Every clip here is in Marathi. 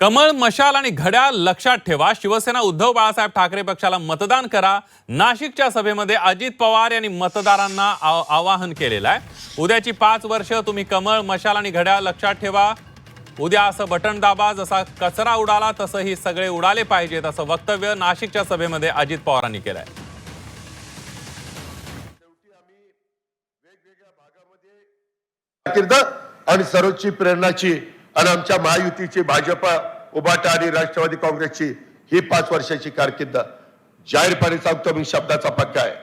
कमळ, मशाल आणि घड्याळ लक्षात ठेवा. शिवसेना उद्धव बाळासाहेब ठाकरे पक्षाला मतदान करा. नाशिकच्या सभेमध्ये अजित पवार यांनी मतदारांना आवाहन केलेलं आहे. उद्याची 5 वर्ष तुम्ही कमळ, मशाल आणि घड्याळ लक्षात ठेवा. उद्या असं बटन दाबा, जसा कचरा उडाला तसंही सगळे उडाले पाहिजेत, असं वक्तव्य नाशिकच्या सभेमध्ये अजित पवारांनी केलंय. आणि सर्वोच्च प्रेरणाची आणि आमच्या महायुतीची भाजप, उभाटा आणि राष्ट्रवादी काँग्रेसची ही 5 वर्षाची कारकीर्द जाहीरपणे सांगतो, मी शब्दाचा पक्का आहे.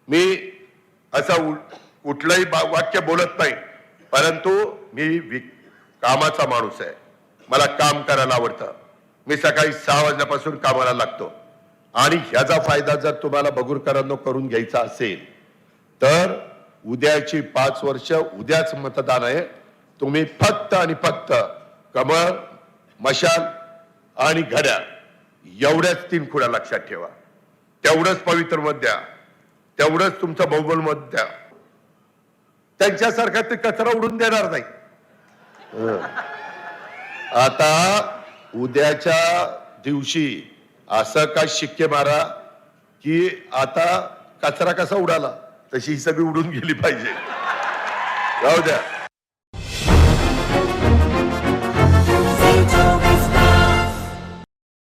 मी असं कुठलंही वाक्य बोलत नाही, परंतु मी कामाचा माणूस आहे. मला काम करायला आवडतं. मी सकाळी 6 वाजल्यापासून कामाला लागतो आणि ह्याचा फायदा जर तुम्हाला बगुरकरांनो करून घ्यायचा असेल तर उद्याची 5 वर्ष उद्याच मतदान आहे. तुम्ही फक्त आणि फक्त कमळ, मशाल आणि घड्याळ एवढ्याच 3 खुणा लक्षात ठेवा. तेवढंच पवित्र मत द्या, तेवढंच तुमचं बहुबल मत द्या. त्यांच्यासारखा ते कचरा उडून देणार नाही. आता उद्याच्या दिवशी असं का शिक्के मारा की आता कचरा कसा उडाला तशी ही सगळी उडून गेली पाहिजे. जाऊ द्या.